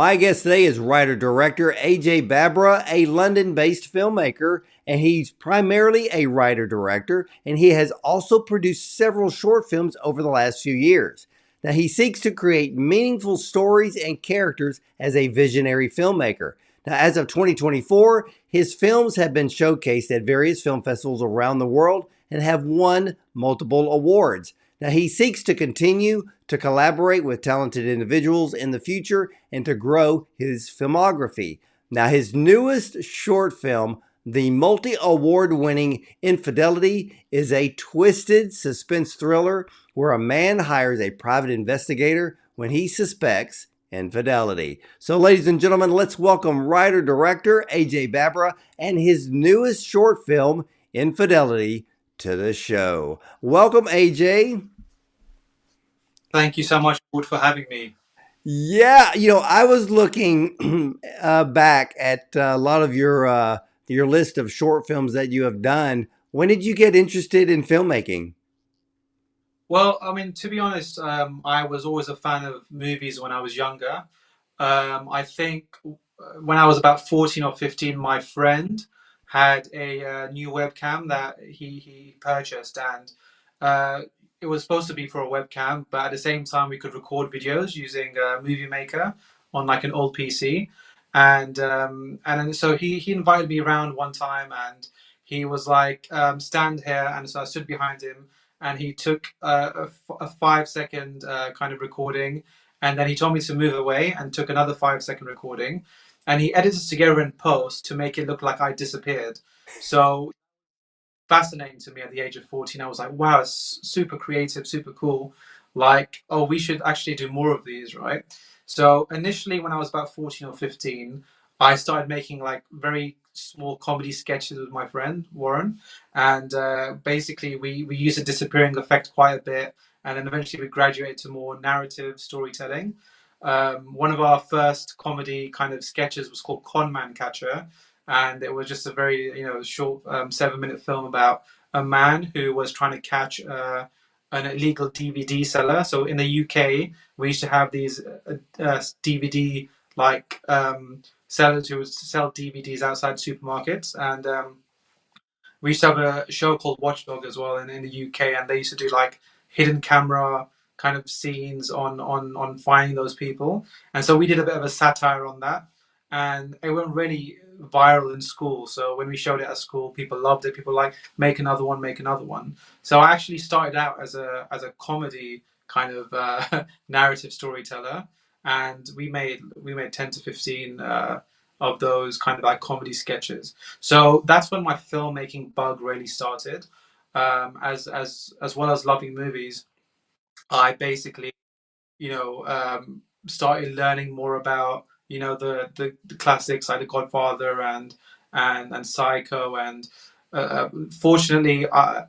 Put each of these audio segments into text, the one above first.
My guest today is writer-director AJ Babbra, a London-based filmmaker, and he's primarily a writer-director, and he has also produced several short films over the last few years. Now, he seeks to create meaningful stories and characters as a visionary filmmaker. Now, as of 2024, his films have been showcased at various film festivals around the world and have won multiple awards. Now, he seeks to continue to collaborate with talented individuals in the future and to grow his filmography. Now, his newest short film, the multi-award winning Infidelity, is a twisted suspense thriller where a man hires a private investigator when he suspects infidelity. So, ladies and gentlemen, let's welcome writer-director AJ Babbra and his newest short film, Infidelity, to the show. Welcome, AJ. Thank you so much, Wood, for having me. Yeah, I was looking back at a lot of your list of short films that you have done. When did you get interested in filmmaking? Well, I mean, to be honest, I was always a fan of movies when I was younger. I think when I was about 14 or 15, my friend had a new webcam that he purchased, and uh, it was supposed to be for a webcam, but at the same time, we could record videos using Movie Maker on like an old PC. And then so he invited me around one time, and he was like, stand here. And so I stood behind him, and he took a 5 second kind of recording, and then he told me to move away and took another 5 second recording, and he edited it together in post to make it look like I disappeared. So fascinating to me at the age of 14. I was like, wow, it's super creative, super cool. Like, oh, we should actually do more of these, right? So initially, when I was about 14 or 15, I started making like very small comedy sketches with my friend Warren, and basically we used the disappearing effect quite a bit, and then eventually we graduated to more narrative storytelling. One of our first comedy kind of sketches was called Con Man Catcher, and it was just a very short 7 minute film about a man who was trying to catch an illegal DVD seller. So in the UK, we used to have these DVD like sellers who would sell DVDs outside supermarkets, and we used to have a show called Watchdog as well in the UK, and they used to do like hidden camera kind of scenes on finding those people. And so we did a bit of a satire on that, and it went really viral in school. So when we showed it at school, people loved it. People like make another one, make another one. So I actually started out as a comedy kind of narrative storyteller, and we made 10 to 15 of those kind of like comedy sketches. So that's when my filmmaking bug really started. As well as loving movies, I basically started learning more about the classics like The Godfather and Psycho, and fortunately I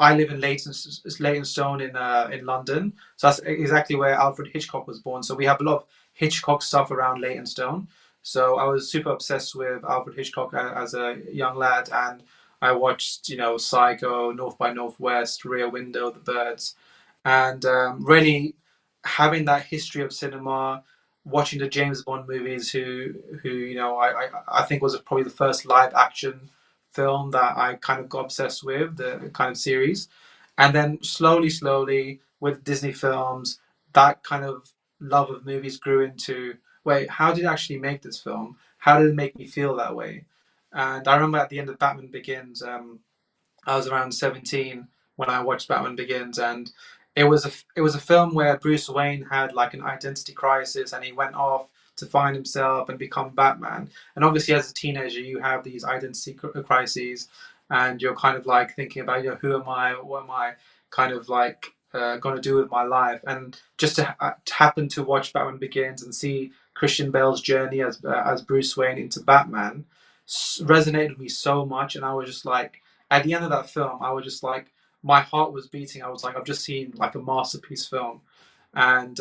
live in Leytonstone in London, so that's exactly where Alfred Hitchcock was born. So we have a lot of Hitchcock stuff around Leytonstone. So I was super obsessed with Alfred Hitchcock as a young lad, and I watched Psycho, North by Northwest, Rear Window, The Birds, and really having that history of cinema, watching the James Bond movies, who I think was probably the first live action film that I kind of got obsessed with, the kind of series. And then slowly with Disney films, that kind of love of movies grew into, wait, how did it actually make this film? How did it make me feel that way? And I remember at the end of Batman Begins, I was around 17 when I watched Batman Begins, and it was a film where Bruce Wayne had like an identity crisis, and he went off to find himself and become Batman. And obviously, as a teenager, you have these identity crises, and you're kind of like thinking about, who am I? What am I kind of like going to do with my life? And just to happen to watch Batman Begins and see Christian Bale's journey as Bruce Wayne into Batman resonated with me so much, and I was just like, at the end of that film, I was just like, my heart was beating. I was like, I've just seen like a masterpiece film, and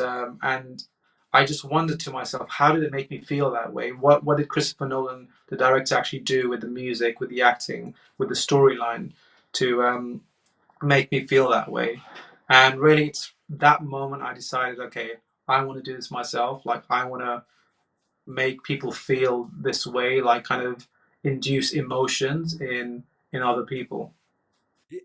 I just wondered to myself, how did it make me feel that way? What did Christopher Nolan, the director, actually do with the music, with the acting, with the storyline to make me feel that way? And really, it's that moment I decided, okay, I want to do this myself. Like, I want to make people feel this way, like kind of induce emotions in other people.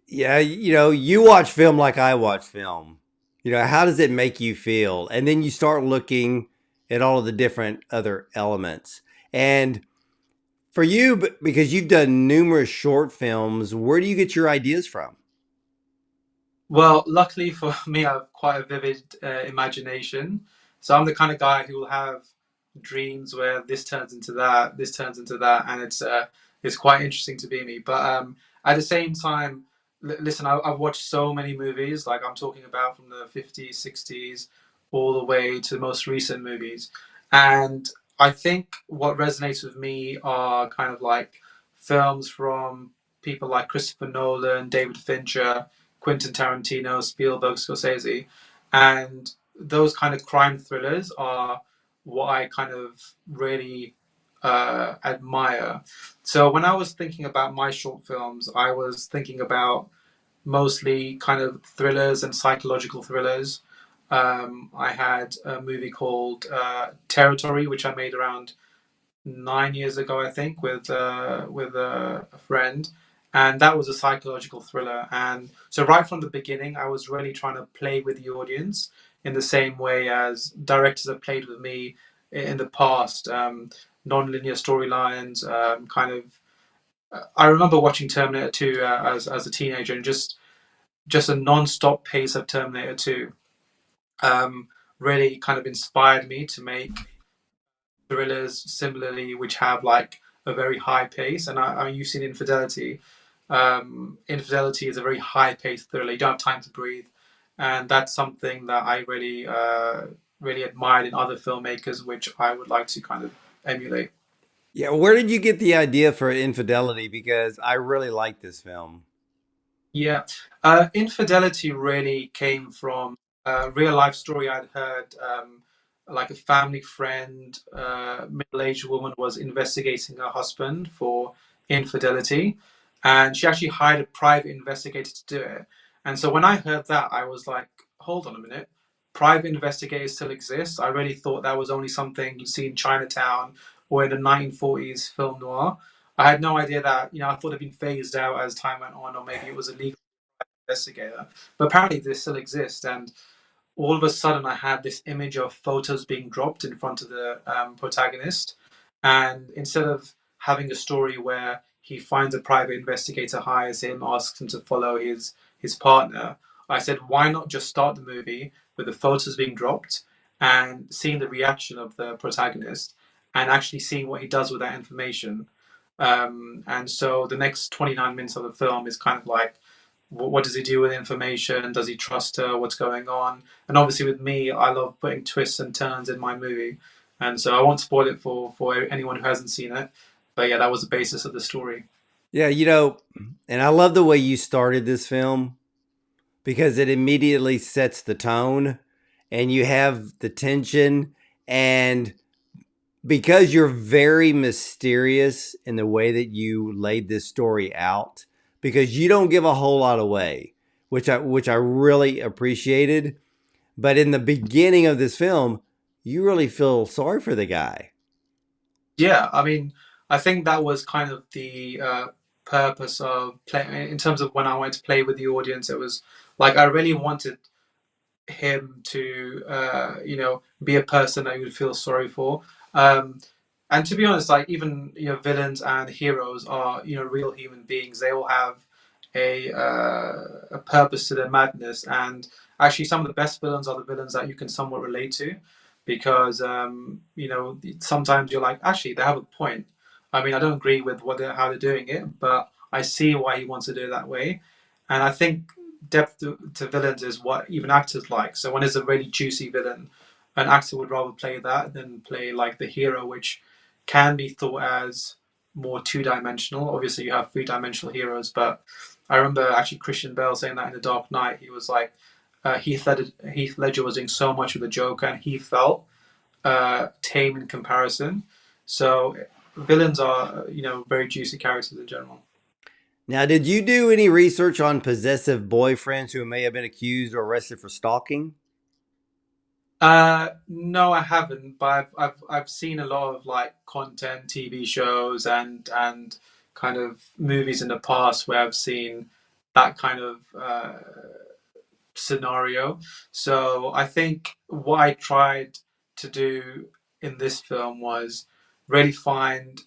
Yeah, you watch film like I watch film. How does it make you feel? And then you start looking at all of the different other elements. And for you, because you've done numerous short films, where do you get your ideas from? Well, luckily for me, I have quite a vivid imagination. So I'm the kind of guy who will have dreams where this turns into that, this turns into that, and it's quite interesting to be me. But at the same time, listen, I've watched so many movies. Like I'm talking about from the 50s, 60s, all the way to the most recent movies, and I think what resonates with me are kind of like films from people like Christopher Nolan, David Fincher, Quentin Tarantino, Spielberg, Scorsese, and those kind of crime thrillers are what I kind of really admire. So when I was thinking about my short films, I was thinking about mostly kind of thrillers and psychological thrillers. I had a movie called Territory, which I made around 9 years ago, I think, with a friend, and that was a psychological thriller. And so right from the beginning, I was really trying to play with the audience in the same way as directors have played with me in the past. Non-linear storylines, kind of. I remember watching Terminator 2 as a teenager, and just a non-stop pace of Terminator 2 really kind of inspired me to make thrillers similarly, which have like a very high pace. And you've seen Infidelity. Infidelity is a very high paced thriller. You don't have time to breathe, and that's something that I really, really admired in other filmmakers, which I would like to kind of emulate. Yeah, where did you get the idea for Infidelity? Because I really like this film. Yeah, Infidelity really came from a real life story I'd heard. Like a family friend, middle-aged woman was investigating her husband for infidelity, and she actually hired a private investigator to do it. And so when I heard that, I was like, "Hold on a minute, private investigators still exist?" I really thought that was only something you see in Chinatown or in the 1940s film noir. I had no idea that, I thought it'd been phased out as time went on, or maybe it was a legal investigator. But apparently, they still exist. And all of a sudden, I had this image of photos being dropped in front of the protagonist. And instead of having a story where he finds a private investigator, hires him, asks him to follow his partner, I said, why not just start the movie with the photos being dropped and seeing the reaction of the protagonist and actually seeing what he does with that information. And so the next 29 minutes of the film is kind of like, what does he do with information? Does he trust her? What's going on? And obviously, with me, I love putting twists and turns in my movie, and so I won't spoil it for anyone who hasn't seen it. But yeah, that was the basis of the story. Yeah, and I love the way you started this film because it immediately sets the tone and you have the tension. And because you're very mysterious in the way that you laid this story out, because you don't give a whole lot away, which I really appreciated. But in the beginning of this film, you really feel sorry for the guy. Yeah, I mean, I think that was kind of the purpose of play in terms of when I wanted to play with the audience. It was like I really wanted him to be a person that you would feel sorry for. Um, and to be honest, like even villains and heroes are real human beings. They all have a purpose to their madness, and actually some of the best villains are the villains that you can somewhat relate to, because sometimes you're like, actually they have a point. I mean, I don't agree with how they're doing it, but I see why he wants to do it that way. And I think depth to villains is what even actors like. So when it's a really juicy villain, an actor would rather play that than play like the hero, which can be thought as more two-dimensional. Obviously, you have three-dimensional heroes, but I remember actually Christian Bale saying that in The Dark Knight. He was like, Heath Ledger was doing so much with the Joker, and he felt tame in comparison. So villains are, very juicy characters in general. Now, did you do any research on possessive boyfriends who may have been accused or arrested for stalking? No, I haven't, but I've seen a lot of like content, TV shows, and kind of movies in the past where I've seen that kind of scenario. So I think what I tried to do in this film was really find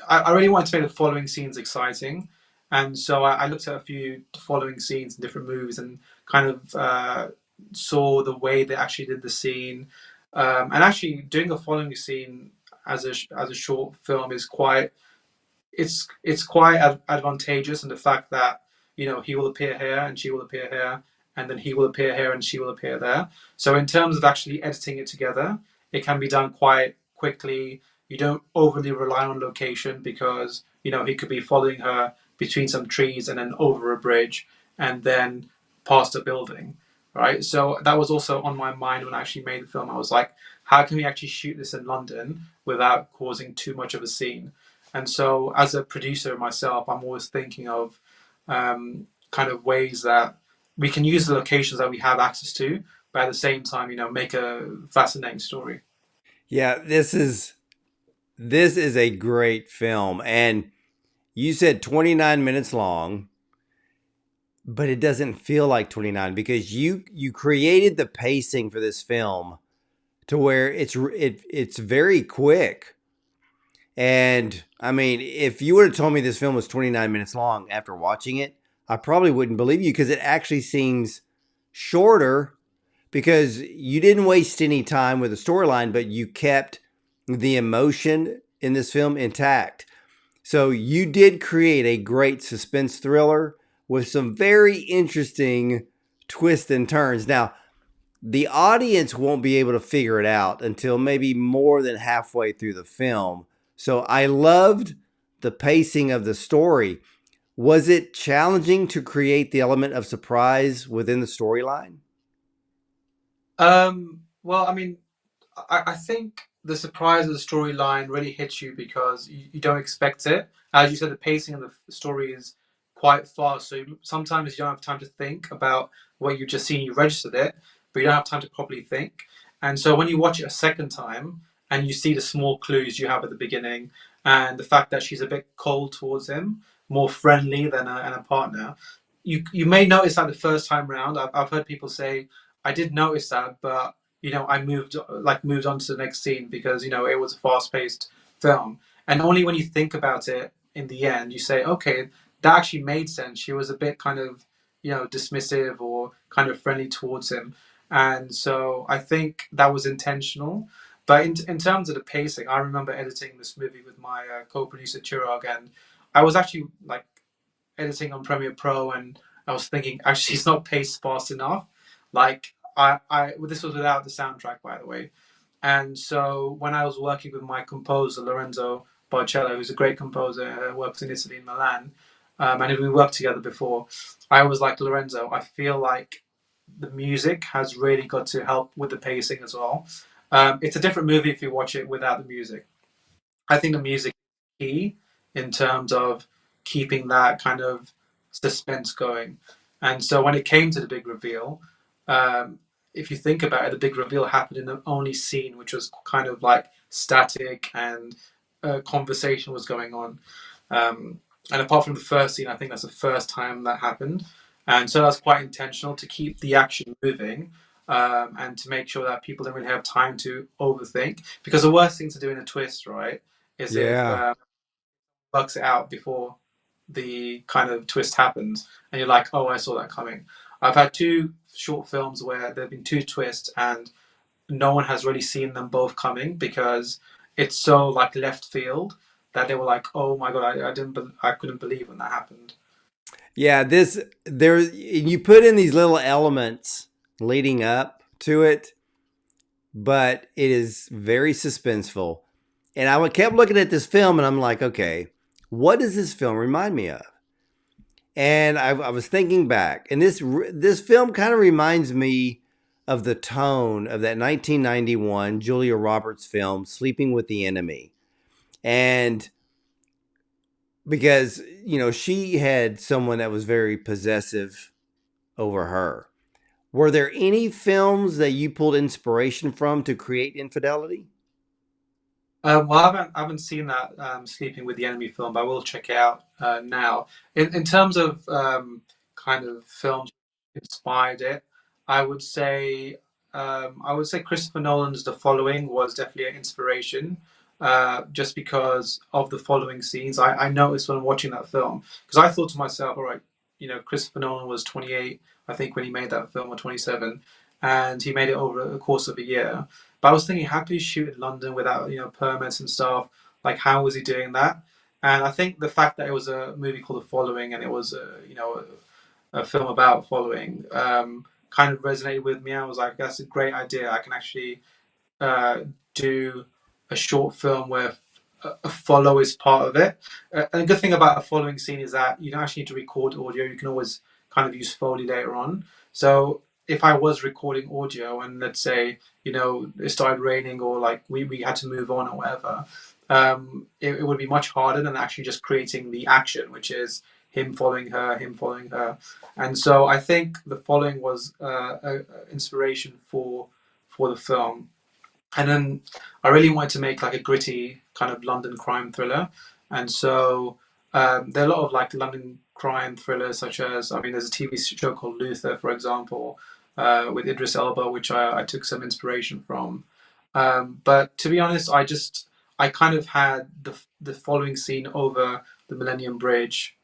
I really wanted to make the following scenes exciting, and so I looked at a few following scenes in different movies and kind of saw the way they actually did the scene, and actually doing a following scene as a short film is quite it's quite advantageous in the fact that he will appear here and she will appear here and then he will appear here and she will appear there. So in terms of actually editing it together, it can be done quite quickly. You don't overly rely on location because he could be following her between some trees and then over a bridge and then past a building, right? So that was also on my mind when I actually made the film. I was like, how can we actually shoot this in London without causing too much of a scene? And so, as a producer myself, I'm always thinking of kind of ways that we can use the locations that we have access to, but at the same time, make a fascinating story. Yeah, this is a great film, and you said 29 minutes long, but it doesn't feel like 29 because you created the pacing for this film to where it's very quick. And I mean, if you would have told me this film was 29 minutes long after watching it, I probably wouldn't believe you because it actually seems shorter because you didn't waste any time with the storyline, but you kept the emotion in this film intact. So you did create a great suspense thriller with some very interesting twists and turns. Now, the audience won't be able to figure it out until maybe more than halfway through the film. So I loved the pacing of the story. Was it challenging to create the element of surprise within the storyline? Well, I mean, I think the surprise of the storyline really hits you because you don't expect it. As you said, the pacing of the story is quite fast, so sometimes you don't have time to think about what you've just seen. You registered it, but you don't have time to properly think. And so when you watch it a second time and you see the small clues you have at the beginning and the fact that she's a bit cold towards him, more friendly than a partner, you may notice that the first time round. I've heard people say, I did notice that, but I moved on to the next scene because it was a fast paced film, and only when you think about it in the end, you say, okay, that actually made sense. She was a bit kind of dismissive or kind of friendly towards him, and so I think that was intentional. But in terms of the pacing, I remember editing this movie with my co-producer Chirag, and I was actually like editing on Premiere Pro, and I was thinking, actually, it's not paced fast enough. Like well, this was without the soundtrack, by the way. And so when I was working with my composer Lorenzo Barcello, who's a great composer, works in Italy in Milan, and we worked together before, I was like, Lorenzo, I feel like the music has really got to help with the pacing as well. It's a different movie if you watch it without the music. I think the music is key in terms of keeping that kind of suspense going. And so when it came to the big reveal, um, if you think about it, the big reveal happened in the only scene which was kind of like static and a conversation was going on. Um, and apart from the first scene, I think that's the first time that happened. And so that's quite intentional to keep the action moving, and to make sure that people don't really have time to overthink. Because the worst thing to do in a twist, right, is if Yeah. bugs it out before the kind of twist happens, and you're like, "Oh, I saw that coming." I've had two short films where there've been two twists, and no one has really seen them both coming because it's so like left field that they were like, "Oh my god, I didn't, I couldn't believe when that happened." Yeah, this there you put in these little elements leading up to it, but it is very suspenseful. And I kept looking at this film and I'm like, okay, what does this film remind me of? And I was thinking back, and this film kind of reminds me of the tone of that 1991 Julia Roberts film, Sleeping with the Enemy. And because, she had someone that was very possessive over her. Were there any films that you pulled inspiration from to create Infidelity? Well, I haven't seen that Sleeping with the Enemy film, but I will check it out now. In terms of kind of films inspired it, I would say Christopher Nolan's The Following was definitely an inspiration, just because of the following scenes. I noticed when watching that film because I thought to myself, all right, Christopher Nolan was 28, I think, when he made that film, or 27, and he made it over the course of a year. But I was thinking, how could he shoot in London without permits and stuff? Like, how was he doing that? And I think the fact that it was a movie called The Following, and it was a film about following, kind of resonated with me. I was like, that's a great idea. I can actually uh, do a short film where a follow is part of it. And the good thing about a following scene is that you don't actually need to record audio. You can always kind of use Foley later on. So if I was recording audio and let's say, it started raining, or like we had to move on or whatever, it would be much harder than actually just creating the action, which is him following her. And so I think the following was a inspiration for the film. And then I really wanted to make like a gritty kind of London crime thriller. And so there are a lot of like London crime thrillers, such as, I mean, there's a TV show called Luther, for example, with Idris Elba, which I took some inspiration from. But to be honest, I kind of had the following scene over the Millennium Bridge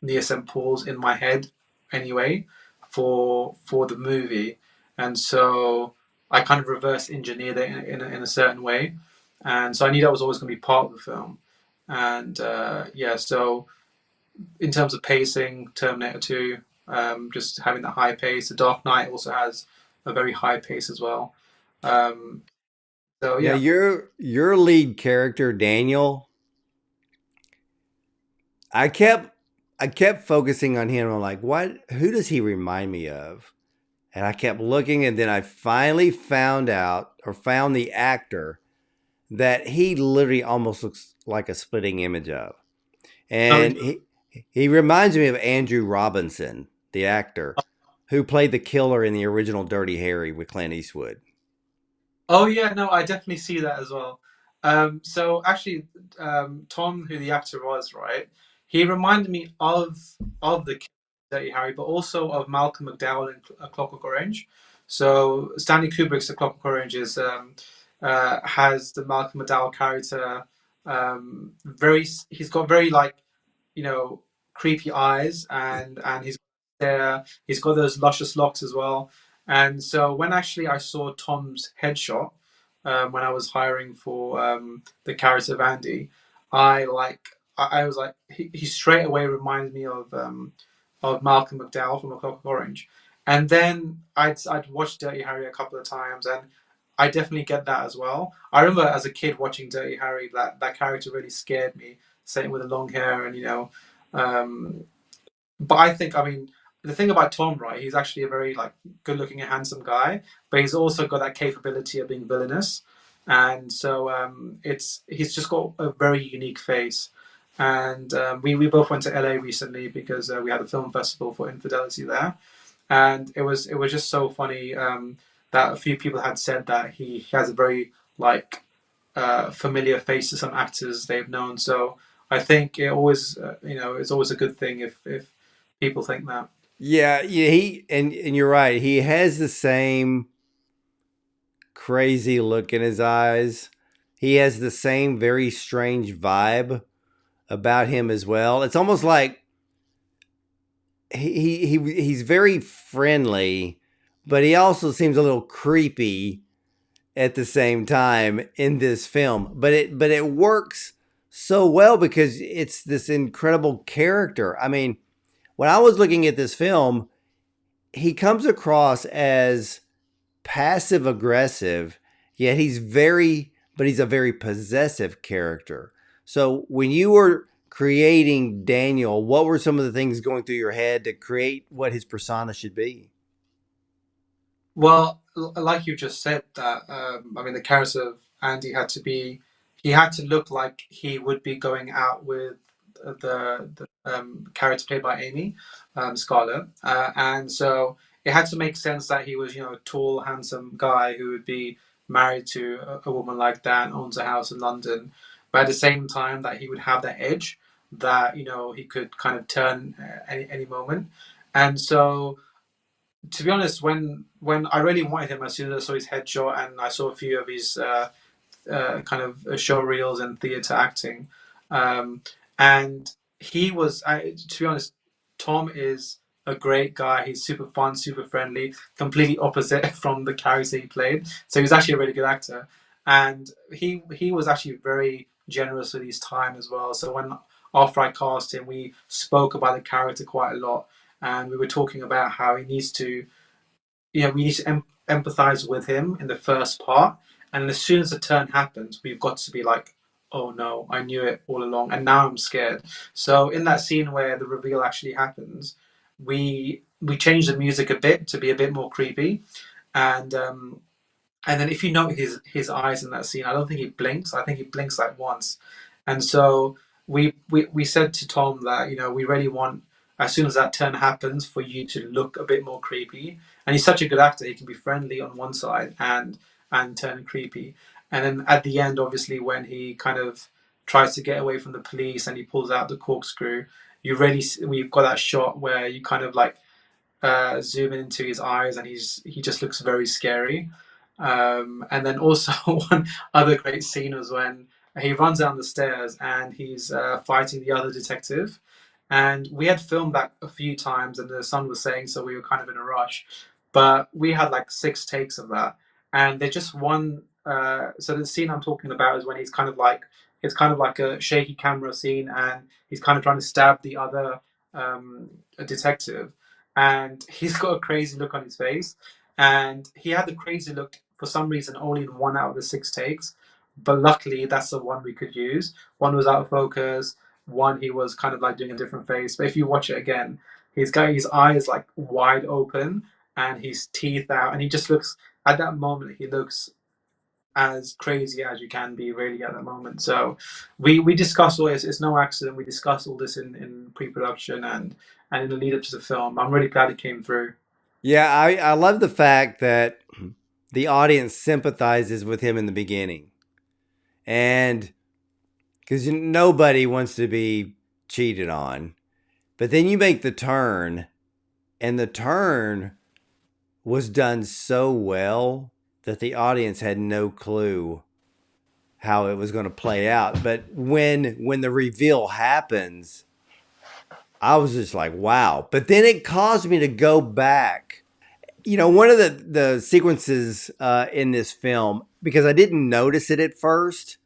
near St. Paul's in my head anyway for the movie, and so I kind of reverse engineered it in a certain way, and so I knew that was always going to be part of the film, and yeah. So in terms of pacing, Terminator 2, just having that high pace. The Dark Knight also has a very high pace as well. Um, so Now yeah. your lead character Daniel, I kept I kept focusing on him. I'm like, what? Who does he remind me of? And I kept looking, and then I finally found out, or found the actor that he literally almost looks like a splitting image of. Oh, And he reminds me of Andrew Robinson, the actor who played the killer in the original Dirty Harry with Clint Eastwood. Oh yeah, no, I definitely see that as well. So actually, Tom, who the actor was, right? He reminded me of the Dirty Harry, but also of Malcolm McDowell in A Clockwork Orange. So Stanley Kubrick's A Clockwork Orange has the Malcolm McDowell character. Very, he's got very like you know, creepy eyes, and he's there. He's got those luscious locks as well. And so when actually I saw Tom's headshot when I was hiring for the character of Andy, I was like he straight away reminded me of Malcolm McDowell from A Clockwork Orange. And then I'd watched Dirty Harry a couple of times, and I definitely get that as well. I remember as a kid watching Dirty Harry, that character really scared me, same with the long hair, and um, but I think, I mean, the thing about Tom, right, he's actually a very like good-looking and handsome guy, but he's also got that capability of being villainous, and so he's just got a very unique face. And we both went to LA recently because we had a film festival for Infidelity there, and it was just so funny that a few people had said that he has a very like familiar face to some actors they've known. So I think it always, it's always a good thing if people think that. Yeah, yeah, and you're right. He has the same crazy look in his eyes. He has the same very strange vibe about him as well. It's almost like he's very friendly, but he also seems a little creepy at the same time in this film. But it works so well because it's this incredible character. I mean, when I was looking at this film, he comes across as passive aggressive, yet he's a very possessive character. So when you were creating Daniel, what were some of the things going through your head to create what his persona should be? Well, like you just said, that I mean, the character of Andy he had to look like he would be going out with the character played by Amy Scarlett, and so it had to make sense that he was, a tall, handsome guy who would be married to a woman like that and owns a house in London, but at the same time that he would have that edge that he could kind of turn any moment. And so, to be honest, when I really wanted him as soon as I saw his headshot and I saw a few of his kind of show reels and theatre acting. Um, and to be honest, Tom is a great guy. He's super fun, super friendly, completely opposite from the character he played. So he's actually a really good actor. And he was actually very generous with his time as well. So after I cast him, we spoke about the character quite a lot. And we were talking about how he needs to we need to empathize with him in the first part, and as soon as the turn happens, we've got to be like, "Oh no, I knew it all along, and now I'm scared." So in that scene where the reveal actually happens, we change the music a bit to be a bit more creepy, and and then if you note his eyes in that scene, I don't think he blinks. I think he blinks like once. And so we said to Tom that, we really want, as soon as that turn happens, for you to look a bit more creepy. And he's such a good actor, he can be friendly on one side and turn creepy. And then at the end, obviously, when he kind of tries to get away from the police and he pulls out the corkscrew, we've got that shot where you kind of like zoom into his eyes, and he just looks very scary. And then also one other great scene was when he runs down the stairs and he's fighting the other detective. And we had filmed that a few times, and the sun was setting, so we were kind of in a rush. But we had like 6 takes of that, and they just one. So the scene I'm talking about is when he's kind of like it's kind of like a shaky camera scene, and he's kind of trying to stab the other detective, and he's got a crazy look on his face. And he had the crazy look for some reason only in 1 out of the 6 takes, but luckily that's the one we could use. One was out of focus, one he was kind of like doing a different face. But if you watch it again, he's got his eyes like wide open and his teeth out, and he just looks at that moment. He looks as crazy as you can be really at that moment. So we discussed all this. It's no accident. We discussed all this in pre-production and in the lead up to the film. I'm really glad it came through. Yeah, I love the fact that the audience sympathizes with him in the beginning. And because nobody wants to be cheated on. But then you make the turn, and the turn was done so well that the audience had no clue how it was going to play out. But when the reveal happens, I was just like, wow. But then it caused me to go back. One of the sequences in this film, because I didn't notice it at first,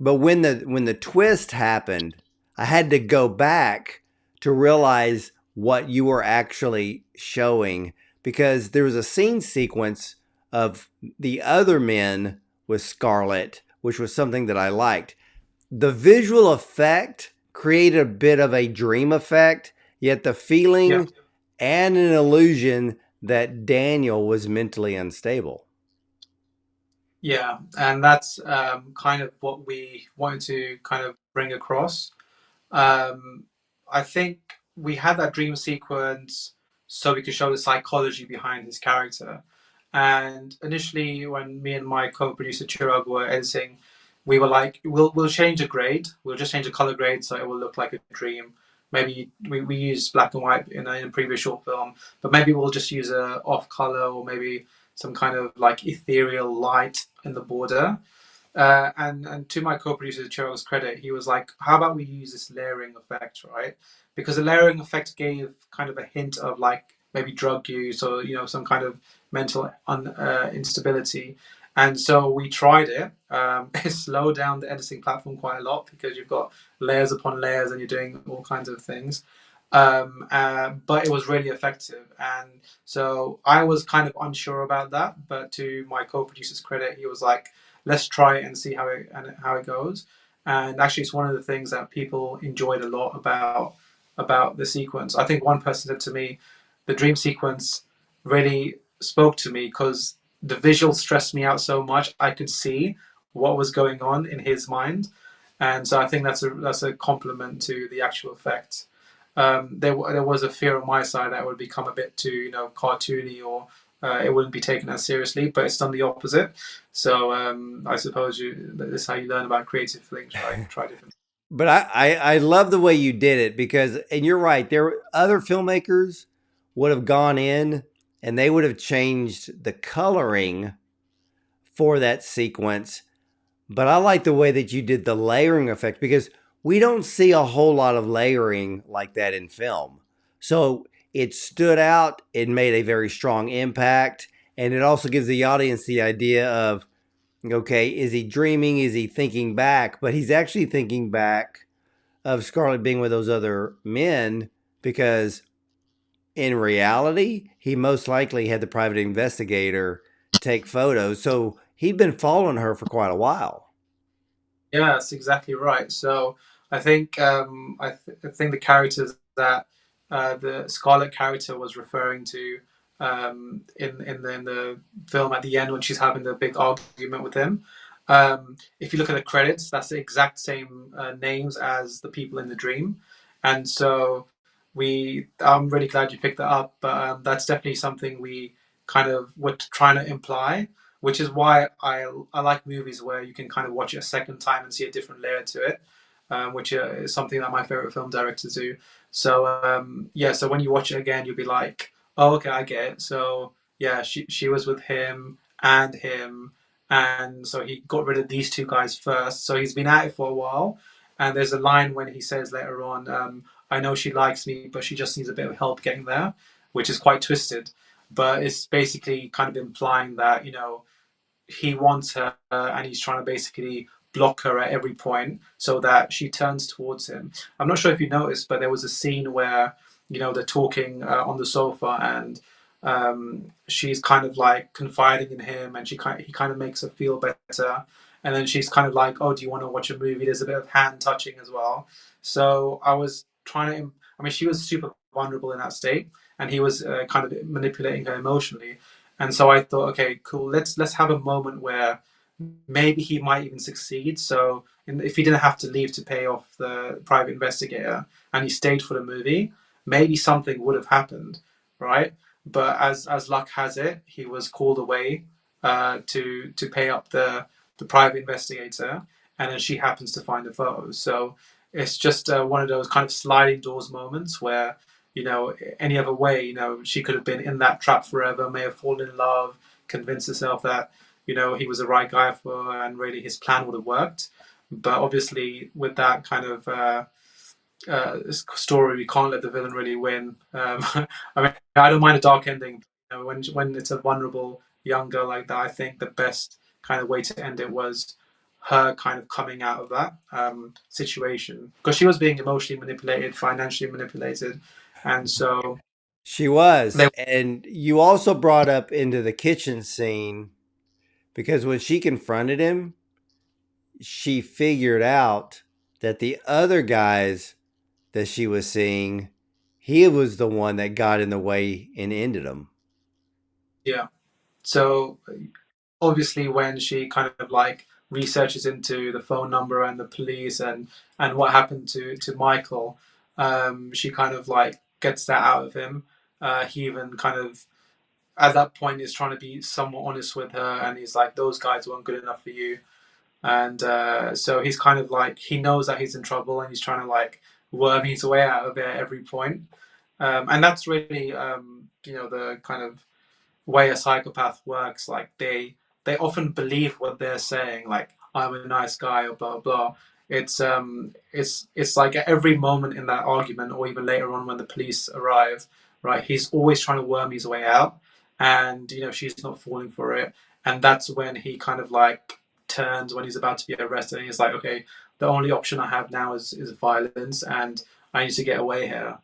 but when the twist happened, I had to go back to realize what you were actually showing, because there was a scene sequence of the other men with Scarlett, which was something that I liked. The visual effect created a bit of a dream effect, yet the Yeah. feeling and an illusion that Daniel was mentally unstable. Yeah, and that's kind of what we wanted to kind of bring across. Um, I think we had that dream sequence so we could show the psychology behind his character. And initially, when me and my co-producer Chirag were editing, we were like, "We'll change the grade. We'll just change the color grade so it will look like a dream. Maybe we use black and white in a previous short film, but maybe we'll just use a off color, or maybe some kind of like ethereal light in the border." And to my co-producer Cheryl's credit, he was like, "How about we use this layering effect, right? Because the layering effect gave kind of a hint of like maybe drug use or some kind of mental instability." And so we tried it. It slowed down the editing platform quite a lot because you've got layers upon layers and you're doing all kinds of things. But it was really effective, and so I was kind of unsure about that. But to my co-producer's credit, he was like, let's try it and see how it goes. And actually, it's one of the things that people enjoyed a lot about the sequence. I think one person said to me, the dream sequence really spoke to me because the visual stressed me out so much. I could see what was going on in his mind, and so I think that's a compliment to the actual effect. there was a fear on my side that it would become a bit too, cartoony, or it wouldn't be taken as seriously. But it's done the opposite. So I suppose this is how you learn about creative things, right? Try different. But I love the way you did it because, and you're right, there other filmmakers would have gone in and they would have changed the coloring for that sequence. But I like the way that you did the layering effect because we don't see a whole lot of layering like that in film. So it stood out, it made a very strong impact, and it also gives the audience the idea of, okay, is he dreaming? Is he thinking back? But he's actually thinking back of Scarlett being with those other men because in reality, he most likely had the private investigator take photos. So he'd been following her for quite a while. Yeah, that's exactly right. So I think I think the characters that the Scarlet character was referring to in the film at the end when she's having the big argument with him. If you look at the credits, that's the exact same names as the people in the dream, and so I'm really glad you picked that up. But that's definitely something we kind of were trying to imply, which is why I like movies where you can kind of watch it a second time and see a different layer to it, which is something that my favorite film directors do. So yeah, so when you watch it again, you'll be like, oh, okay, I get it. So yeah, she was with him, and so he got rid of these two guys first. So he's been at it for a while, and there's a line when he says later on, "I know she likes me, but she just needs a bit of help getting there," which is quite twisted, but it's basically kind of implying that he wants her and he's trying to basically block her at every point so that she turns towards him. I'm not sure if you noticed, but there was a scene where they're talking on the sofa, and she's kind of like confiding in him, and he kind of makes her feel better, and then she's kind of like, oh, do you want to watch a movie? There's a bit of hand touching as well. So I was trying to, I mean, she was super vulnerable in that state, and he was kind of manipulating her emotionally. And so I thought, okay, cool. Let's have a moment where maybe he might even succeed. So if he didn't have to leave to pay off the private investigator and he stayed for the movie, maybe something would have happened, right? But as luck has it, he was called away to pay up the private investigator, and then she happens to find the photos. So it's just one of those kind of sliding doors moments where any other way, she could have been in that trap forever, may have fallen in love, convinced herself that, he was the right guy for her, and really his plan would have worked. But obviously, with that kind of story, we can't let the villain really win. I mean, I don't mind a dark ending. When it's a vulnerable young girl like that, I think the best kind of way to end it was her kind of coming out of that situation, because she was being emotionally manipulated, financially manipulated, and so She was. they, And you also brought up into the kitchen scene because when she confronted him, she figured out that the other guys that she was seeing, he was the one that got in the way and ended them. yeah. So obviously, when she kind of like researches into the phone number and the police and what happened to Michael, she kind of like gets that out of him. He even kind of at that point is trying to be somewhat honest with her, and he's like, those guys weren't good enough for you. And so he's kind of like, he knows that he's in trouble, and he's trying to like worm his way out of it at every point. And that's really the kind of way a psychopath works. Like they often believe what they're saying, like, I'm a nice guy, or blah blah. It's like at every moment in that argument, or even later on when the police arrive, right? He's always trying to worm his way out, and she's not falling for it. And that's when he kind of like turns when he's about to be arrested, and he's like, okay, the only option I have now is violence, and I need to get away here.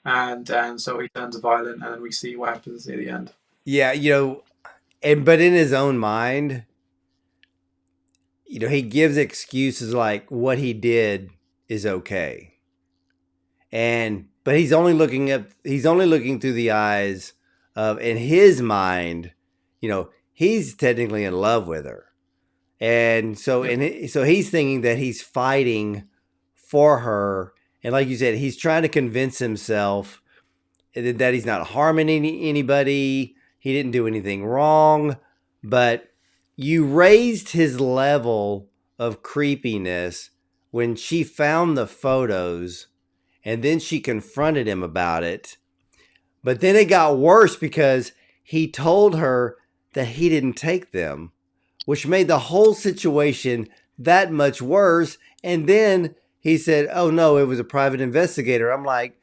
And so he turns violent, and then we see what happens near the end. Yeah, and but in his own mind, he gives excuses like what he did is okay. And but he's only looking through the eyes of in his mind, he's technically in love with her. And so Yep. so he's thinking that he's fighting for her And like you said, he's trying to convince himself that he's not harming anybody. He didn't do anything wrong, but you raised his level of creepiness when she found the photos and then she confronted him about it. But then it got worse because he told her that he didn't take them, which made the whole situation that much worse. And then he said, "Oh no, it was a private investigator." I'm like,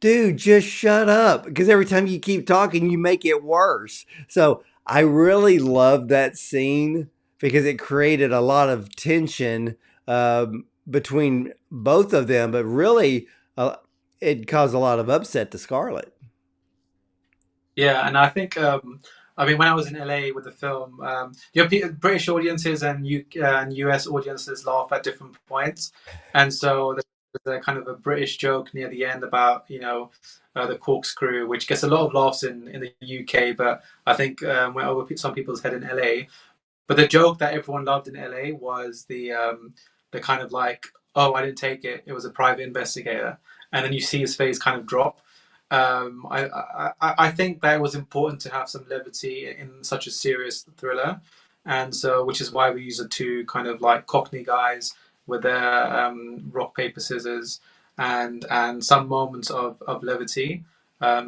dude, just shut up. Because every time you keep talking, you make it worse. So I really love that scene because it created a lot of tension between both of them, but really uh, it caused a lot of upset to Scarlett. Yeah, and I think I mean when I was in LA with the film, British audiences and and US audiences laugh at different points, and so there's a kind of a British joke near the end about the corkscrew, which gets a lot of laughs in the UK, but I think went over some people's head in LA. But the joke that everyone loved in LA was the kind of like, oh, I didn't take it. It was a private investigator, and then you see his face kind of drop. I think that it was important to have some levity in such a serious thriller, and so which is why we use the two kind of like Cockney guys with their rock paper scissors and some moments of levity,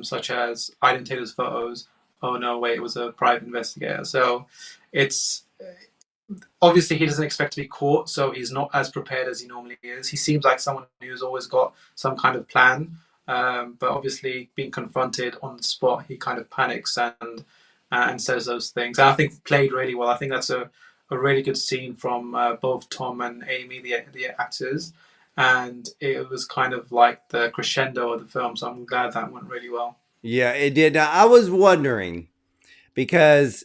such as I didn't take those photos. Oh no, wait, it was a private investigator. So it's obviously he doesn't expect to be caught, so he's not as prepared as he normally is. He seems like someone who's always got some kind of plan, but obviously being confronted on the spot, he kind of panics and says those things. And I think played really well. I think that's a really good scene from both Tom and Amy, the actors, and it was kind of like the crescendo of the film. So I'm glad that went really well. Yeah, it did. Now, I was wondering because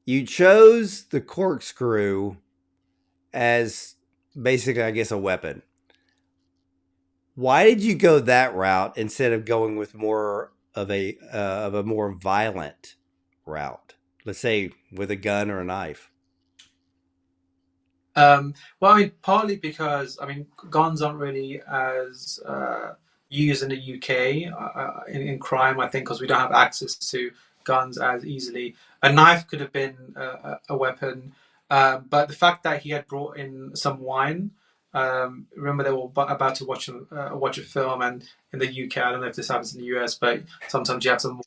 you chose the corkscrew as basically, I guess, a weapon. Why did you go that route instead of going with more of a more violent route? Let's say with a gun or a knife. Well, I mean, partly because I mean, guns aren't really as used in the UK in crime. I think because we don't have access to guns as easily. A knife could have been a weapon, but the fact that he had brought in some wine. Remember, they were about to watch a film, and in the UK, I don't know if this happens in the US, but sometimes you have to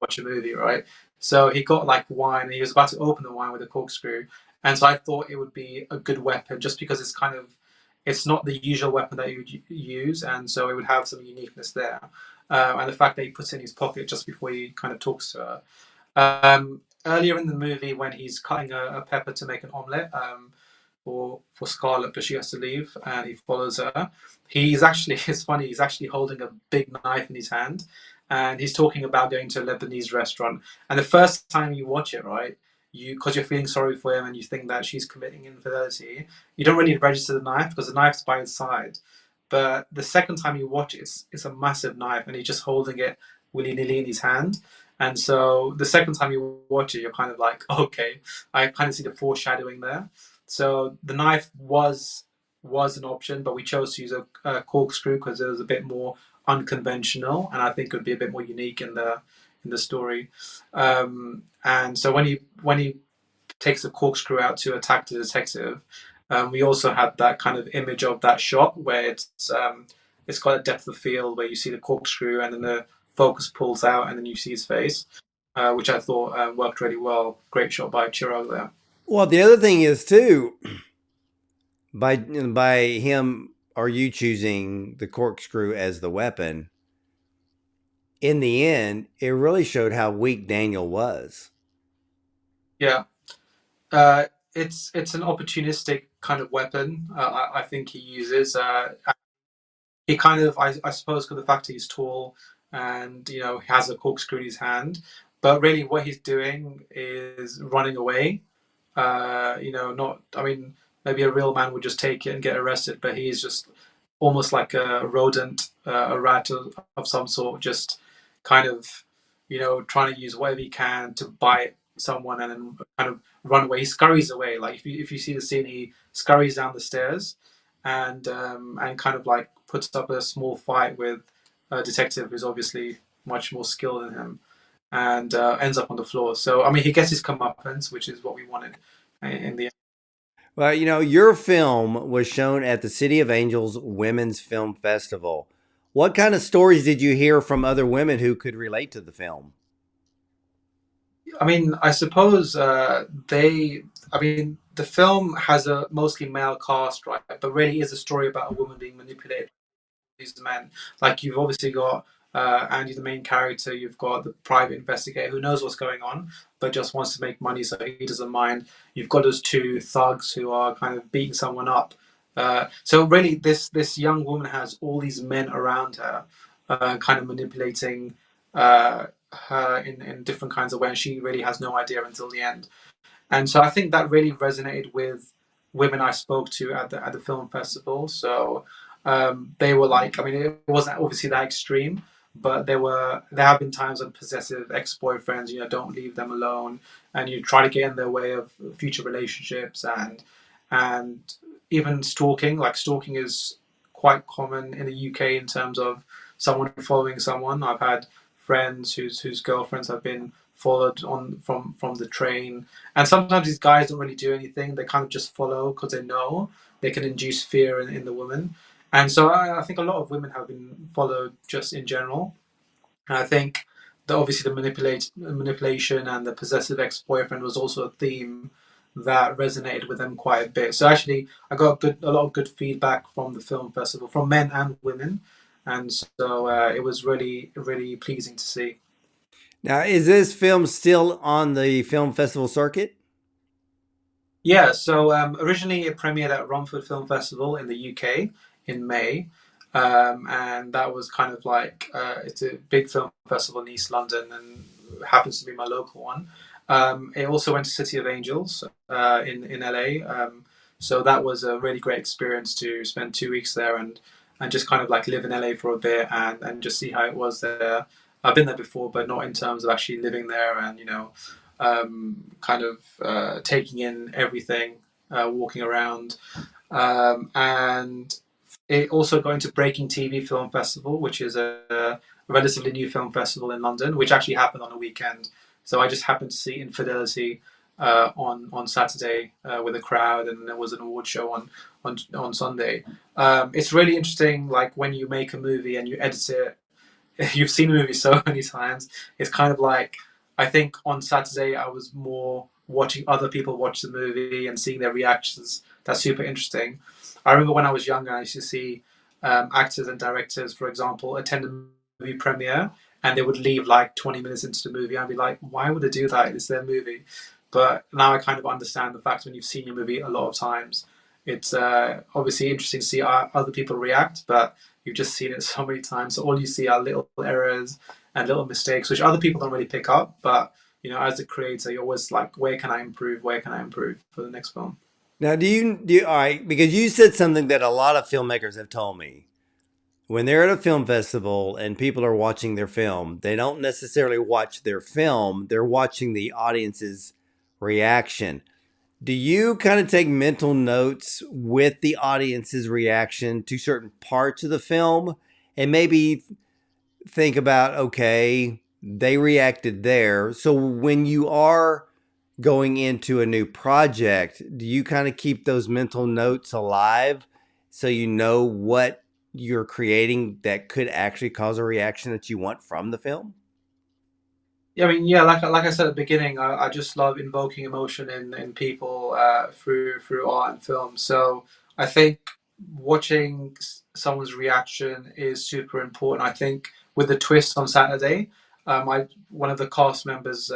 watch a movie, right? So he got like wine, and he was about to open the wine with a corkscrew, and so I thought it would be a good weapon just because it's not the usual weapon that you would use, and so it would have some uniqueness there. And the fact that he puts it in his pocket just before he kind of talks to her. Earlier in the movie, when he's cutting a pepper to make an omelette for Scarlett, but she has to leave, and he follows her. He's actually it's funny. He's actually holding a big knife in his hand, and he's talking about going to a Lebanese restaurant. And the first time you watch it, right, because you're feeling sorry for him and you think that she's committing infidelity, you don't really register the knife because the knife's by his side. But the second time you watch it, it's a massive knife, and he's just holding it willy nilly in his hand. And so the second time you watch it, you're kind of like, okay, I kind of see the foreshadowing there. So the knife was an option, but we chose to use a corkscrew because it was a bit more unconventional, and I think it would be a bit more unique in the story. And so when he takes the corkscrew out to attack the detective, we also had that kind of image of that shot where it's got a depth of field where you see the corkscrew and then the focus pulls out and then you see his face, which I thought worked really well. Great shot by Chirag there. Well, the other thing is too by him or you choosing the corkscrew as the weapon. In the end, it really showed how weak Daniel was. Yeah, it's an opportunistic kind of weapon. I think he uses. He kind of, I suppose, because the fact that he's tall and he has a corkscrew in his hand, but really what he's doing is running away. Not. I mean, maybe a real man would just take it and get arrested, but he's just almost like a rodent, a rat of some sort, just kind of, trying to use whatever he can to bite someone and then kind of run away. He scurries away. Like if you see the scene, he scurries down the stairs and kind of like puts up a small fight with a detective who's obviously much more skilled than him, and ends up on the floor. So I mean, he gets his comeuppance, which is what we wanted in the end. Well, your film was shown at the City of Angels Women's Film Festival. What kind of stories did you hear from other women who could relate to the film? I mean, I suppose they. I mean, the film has a mostly male cast, right? But really is a story about a woman being manipulated these men. Like you've obviously got Andy, the main character. You've got the private investigator who knows what's going on, but just wants to make money, so he doesn't mind. You've got those two thugs who are kind of beating someone up. So really, this young woman has all these men around her, kind of manipulating her in different kinds of ways. And she really has no idea until the end. And so I think that really resonated with women I spoke to at the film festival. So they were like, I mean, it wasn't obviously that extreme, but there have been times when possessive ex boyfriends, don't leave them alone, and you try to get in their way of future relationships, and even stalking. Like stalking is quite common in the UK in terms of someone following someone. I've had friends whose girlfriends have been followed on from the train, and sometimes these guys don't really do anything. They kind of just follow because they know they can induce fear in the woman. And so I think a lot of women have been followed just in general. And I think that obviously the manipulation and the possessive ex-boyfriend was also a theme that resonated with them quite a bit. So actually, I got a lot of good feedback from the film festival, from men and women, and so it was really really pleasing to see. Now, is this film still on the film festival circuit? Yeah, so originally it premiered at Romford Film Festival in the UK in May, and that was kind of like it's a big film festival in East London and happens to be my local one. It also went to City of Angels in LA, so that was a really great experience to spend 2 weeks there and just kind of like live in LA for a bit and just see how it was there. I've been there before, but not in terms of actually living there and kind of taking in everything, walking around, and it also going to Breaking TV Film Festival, which is a relatively new film festival in London, which actually happened on a weekend. So I just happened to see Infidelity on Saturday with a crowd, and there was an award show on Sunday. It's really interesting, like when you make a movie and you edit it. You've seen the movie so many times. It's kind of like I think on Saturday I was more watching other people watch the movie and seeing their reactions. That's super interesting. I remember when I was younger, I used to see actors and directors, for example, attend a movie premiere and they would leave like 20 minutes into the movie. I'd be like, why would they do that? It's their movie. But now I kind of understand the fact when you've seen your movie a lot of times, it's obviously interesting to see other people react, but you've just seen it so many times. So all you see are little errors and little mistakes, which other people don't really pick up. But as a creator, you're always like, where can I improve? Where can I improve for the next film? Now, do you, all right, because you said something that a lot of filmmakers have told me. When they're at a film festival and people are watching their film, they don't necessarily watch their film, they're watching the audience's reaction. Do you kind of take mental notes with the audience's reaction to certain parts of the film and maybe think about, okay, they reacted there. So when you are going into a new project, do you kind of keep those mental notes alive so you know what you're creating that could actually cause a reaction that you want from the film? Yeah, I mean, yeah, like I said at the beginning, I just love invoking emotion in people through art and film. So I think watching someone's reaction is super important. I think with the twist on Saturday, I one of the cast members'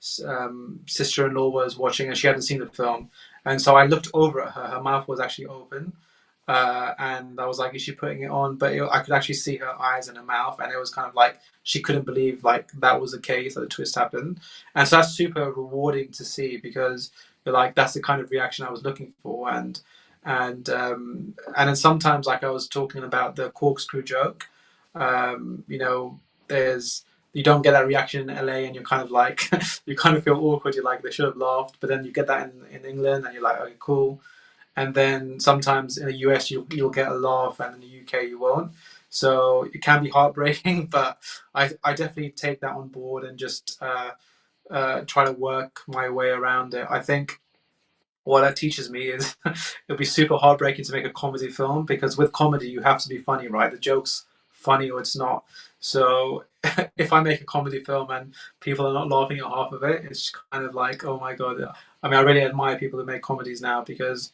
sister-in-law was watching and she hadn't seen the film, and so I looked over at her. Her mouth was actually open, and I was like, "Is she putting it on?" But I could actually see her eyes and her mouth, and it was kind of like she couldn't believe like that was the case, that the twist happened, and so that's super rewarding to see because you're like, that's the kind of reaction I was looking for, and then sometimes like I was talking about the corkscrew joke, there's you don't get that reaction in LA, and you're kind of like you kind of feel awkward. You're like they should have laughed, but then you get that in England, and you're like, okay, cool. and then sometimes in the US you'll get a laugh, and in the UK you won't. So it can be heartbreaking, but I definitely take that on board and just try to work my way around it. I think what that teaches me is it'll be super heartbreaking to make a comedy film, because with comedy you have to be funny, right? The joke's funny or it's not. So if I make a comedy film and people are not laughing at half of it, it's kind of like, oh my god. I mean, I really admire people who make comedies now, because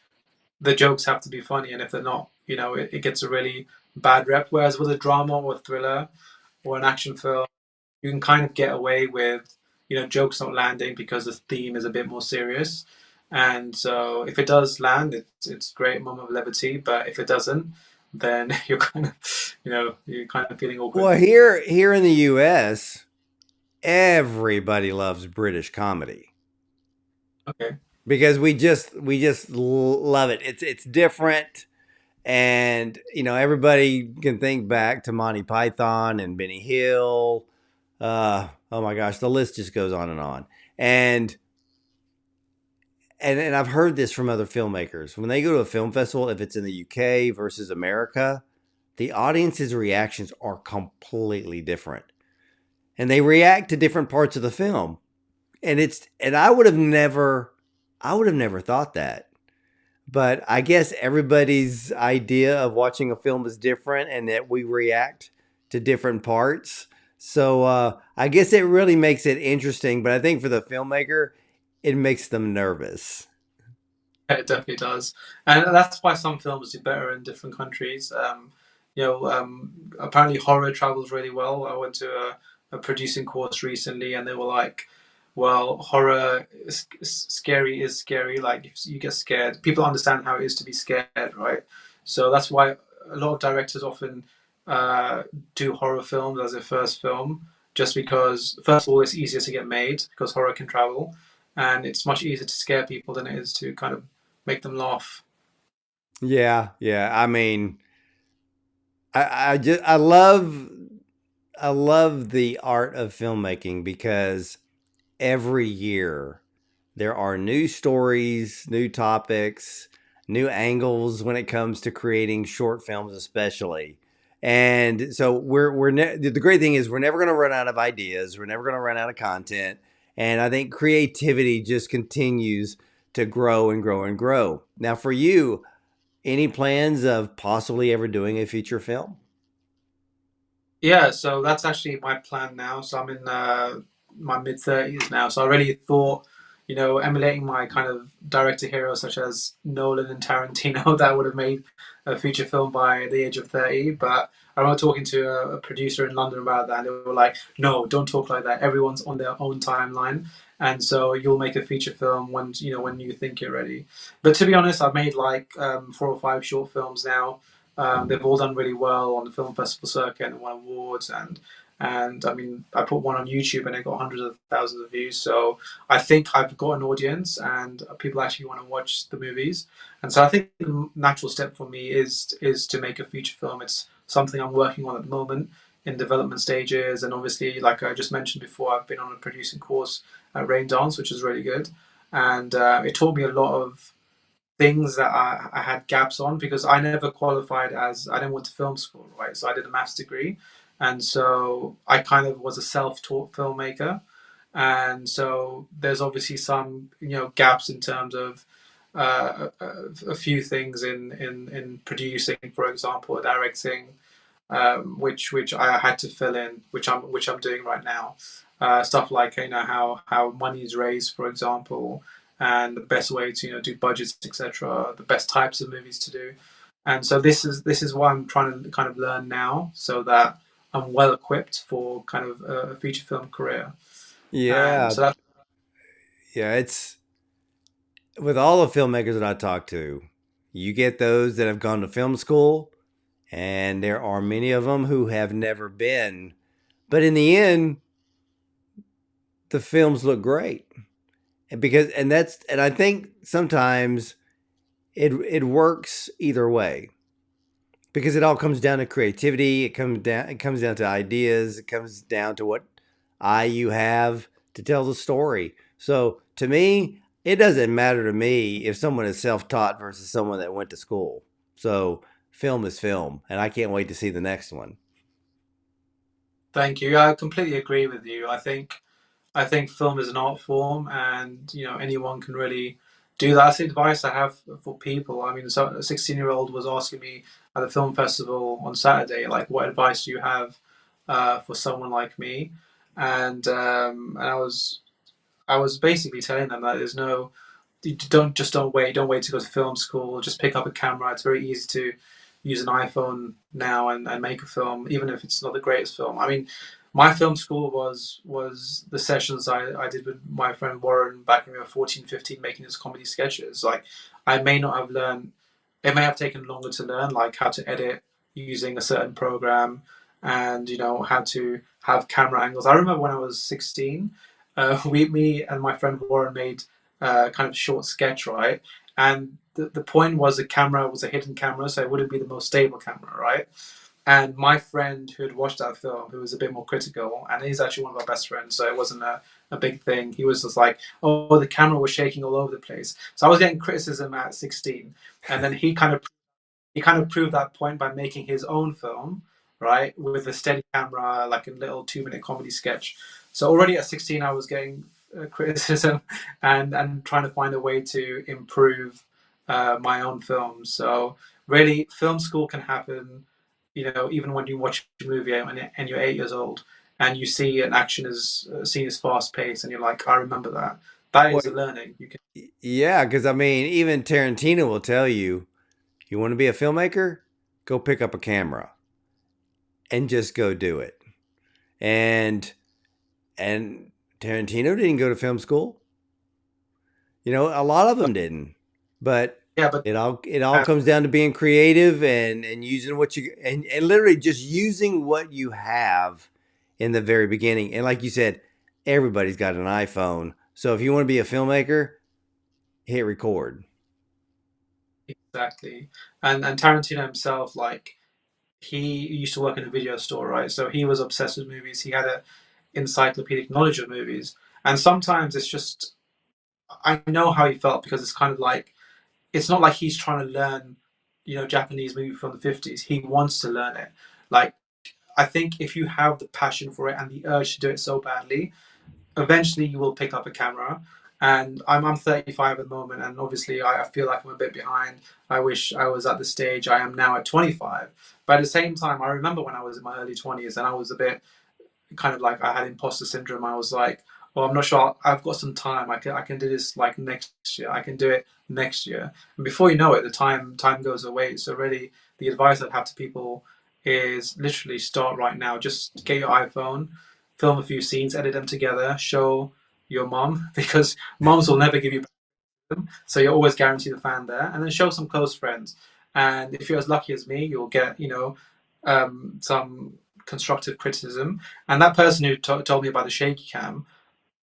the jokes have to be funny, and if they're not, it gets a really bad rep. Whereas with a drama or a thriller or an action film, you can kind of get away with jokes not landing because the theme is a bit more serious. And so if it does land, it's great moment of levity. But if it doesn't, then you're kind of feeling awkward. Well, here in the US, everybody loves British comedy Okay. because we just love it. It's different, and everybody can think back to Monty Python and Benny Hill. Oh my gosh, the list just goes on and on. And and I've heard this from other filmmakers. When they go to a film festival, if it's in the UK versus America, the audience's reactions are completely different. And they react to different parts of the film. And I would have never thought that. But I guess everybody's idea of watching a film is different and that we react to different parts. So I guess it really makes it interesting. But I think for the filmmaker, it makes them nervous. It definitely does, and that's why some films do better in different countries. Apparently horror travels really well. I went to a producing course recently, and they were like, "Well, horror is scary is scary. Like if you get scared, people understand how it is to be scared, right? So that's why a lot of directors often uh, do horror films as their first film, just because first of all it's easier to get made because horror can travel, and it's much easier to scare people than it is to kind of make them laugh. Yeah, yeah. I mean, I love the art of filmmaking because every year there are new stories, new topics, new angles when it comes to creating short films, especially. And so the great thing is we're never going to run out of ideas. We're never going to run out of content. And I think creativity just continues to grow and grow and grow. Now, for you, any plans of possibly ever doing a feature film? Yeah, so that's actually my plan now. So I'm in my mid 30s now. So I really thought, emulating my kind of director heroes such as Nolan and Tarantino, that would have made a feature film by the age of 30. But I remember talking to a producer in London about that, and they were like, "No, don't talk like that. Everyone's on their own timeline, and so you'll make a feature film when you think you're ready." But to be honest, I've made like 4 or 5 short films now. They've all done really well on the film festival circuit and won awards, and I mean, I put one on YouTube and it got hundreds of thousands of views. So I think I've got an audience and people actually want to watch the movies. And so I think the natural step for me is to make a feature film. It's something I'm working on at the moment in development stages, and obviously, like I just mentioned before, I've been on a producing course at Rain Dance, which is really good, and it taught me a lot of things that I had gaps on, because I never qualified as I didn't went to film school, right? So I did a maths degree, and so I kind of was a self-taught filmmaker, and so there's obviously some gaps in terms of a few things in producing, for example, directing, which I had to fill in, which I'm doing right now. Stuff like how money is raised, for example, and the best way to do budgets, etc. The best types of movies to do, and so this is what I'm trying to kind of learn now, so that I'm well equipped for kind of a feature film career. And Yeah, so that's yeah. It's with all the filmmakers that I talk to, you get those that have gone to film school, and there are many of them who have never been. But in the end, the films look great, and I think sometimes it works either way because it all comes down to creativity. It comes down to ideas. It comes down to what eye you have to tell the story. So to me, it doesn't matter to me if someone is self-taught versus someone that went to school. So film is film, and I can't wait to see the next one. Thank you. I completely agree with you. I think film is an art form, and anyone can really do that. That's the advice I have for people. I mean, so a 16-year-old was asking me at the film festival on Saturday, like, what advice do you have for someone like me? And I was basically telling them that there's no you don't wait to go to film school. Just pick up a camera. It's very easy to use an iPhone now and make a film, even if it's not the greatest film. I mean, my film school was the sessions I did with my friend Warren back when we were 14, 15, making his comedy sketches. Like, I may not have learned, it may have taken longer to learn, like how to edit using a certain program, and how to have camera angles. I remember when I was 16, me and my friend Warren made kind of short sketch, right? And the point was the camera was a hidden camera, so it wouldn't be the most stable camera, right? And my friend who had watched that film, who was a bit more critical, and he's actually one of our best friends, so it wasn't a big thing. He was just like, "Oh, the camera was shaking all over the place." So I was getting criticism at 16, and then he kind of proved that point by making his own film, right, with a steady camera, like a little 2 minute comedy sketch. So already at 16, I was getting criticism and trying to find a way to improve my own films. So really, film school can happen, even when you watch a movie and you're 8 years old and you see an action is seen as fast paced and you're like, I remember that. That Well, is a learning. You can yeah, because I mean, even Tarantino will tell you, you want to be a filmmaker, go pick up a camera and just go do it. And and Tarantino didn't go to film school. A lot of them didn't. But yeah, but it all uh, comes down to being creative and using what you and literally just using what you have in the very beginning. And like you said, everybody's got an iPhone. So if you want to be a filmmaker, hit record. exactly. And Tarantino himself, like, he used to work in a video store, right? So he was obsessed with movies. He had a encyclopedic knowledge of movies. And sometimes it's just, I know how he felt, because it's kind of like, it's not like he's trying to learn, Japanese movie from the 50s. He wants to learn it. Like, I think if you have the passion for it and the urge to do it so badly, eventually you will pick up a camera. And I'm 35 at the moment, and obviously I feel like I'm a bit behind. I wish I was at the stage I am now at 25. But at the same time, I remember when I was in my early 20s and I was a bit kind of like, I had imposter syndrome. I was like, "Oh, I'm not sure. I've got some time. I can do this like next year. I can do it next year." And before you know it, the time goes away. So really, the advice I'd have to people is literally start right now. Just get your iPhone, film a few scenes, edit them together, show your mom, because moms will never give you them. So you're always guaranteed a fan there, and then show some close friends. And if you're as lucky as me, you'll get some constructive criticism. And that person who told me about the shaky cam,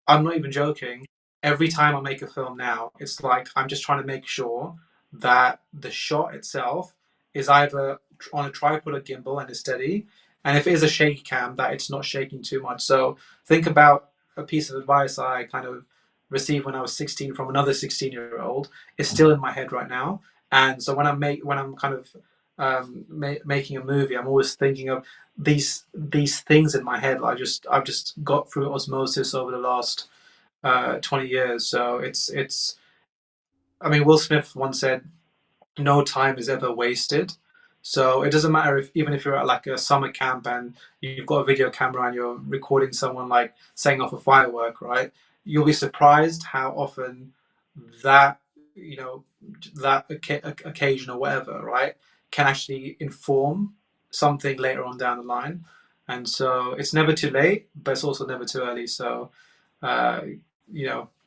I'm not even joking. Every time I make a film now, it's like I'm just trying to make sure that the shot itself is either on a tripod or gimbal and is steady. And if it is a shaky cam, that it's not shaking too much. So think about a piece of advice I kind of received when I was 16 from another 16-year-old. It's still in my head right now. And so when I'm kind of making a movie, I'm always thinking of these things in my head. I've just got through osmosis over the last 20 years. So it's. I mean, Will Smith once said, "No time is ever wasted." So it doesn't matter if even if you're at like a summer camp and you've got a video camera and you're recording someone like setting off a firework, right? You'll be surprised how often that you know that occasion or whatever, right, can actually inform something later on down the line. And so it's never too late, but it's also never too early. So uh,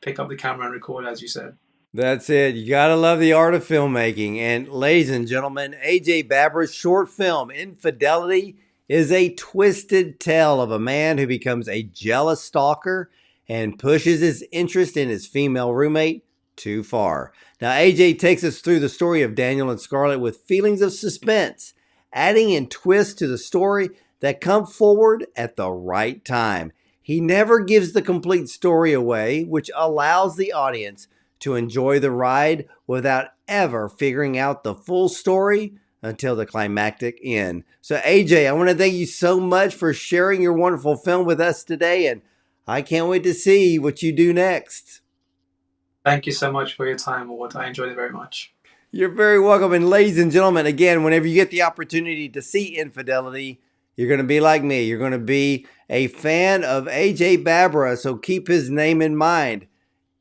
pick up the camera and record, as you said. That's it. You got to love the art of filmmaking. And ladies and gentlemen, AJ Babbra's short film, Infidelity, is a twisted tale of a man who becomes a jealous stalker and pushes his interest in his female roommate too far. Now, AJ takes us through the story of Daniel and Scarlett with feelings of suspense, adding in twists to the story that come forward at the right time. He never gives the complete story away, which allows the audience to enjoy the ride without ever figuring out the full story until the climactic end. So AJ, I want to thank you so much for sharing your wonderful film with us today, and I can't wait to see what you do next. Thank you so much for your time, Ward. I enjoyed it very much. You're very welcome. And ladies and gentlemen, again, whenever you get the opportunity to see Infidelity, you're going to be like me. You're going to be a fan of AJ Babbra, so keep his name in mind.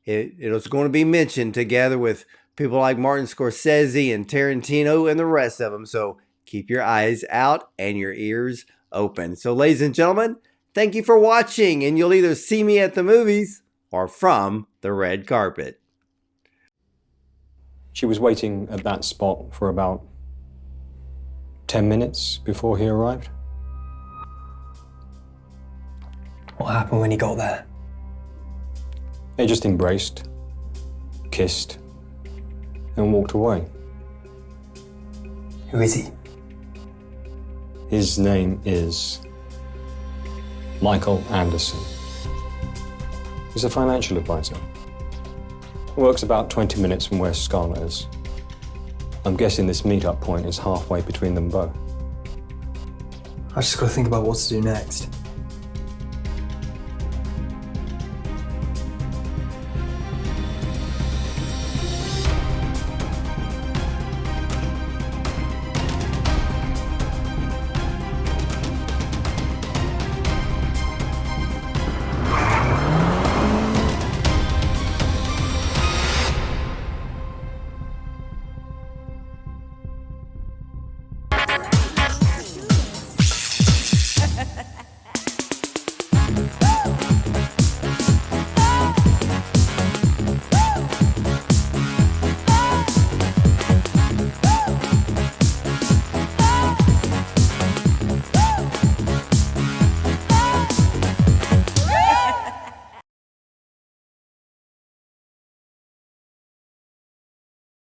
It's going to be mentioned together with people like Martin Scorsese and Tarantino and the rest of them. So keep your eyes out and your ears open. So ladies and gentlemen, thank you for watching, and you'll either see me at the movies or from the red carpet. She was waiting at that spot for about 10 minutes before he arrived. What happened when he got there? They just embraced, kissed, and walked away. Who is he? His name is Michael Anderson. He's a financial advisor. Works about 20 minutes from where Scarlett is. I'm guessing this meet-up point is halfway between them both. I just gotta think about what to do next.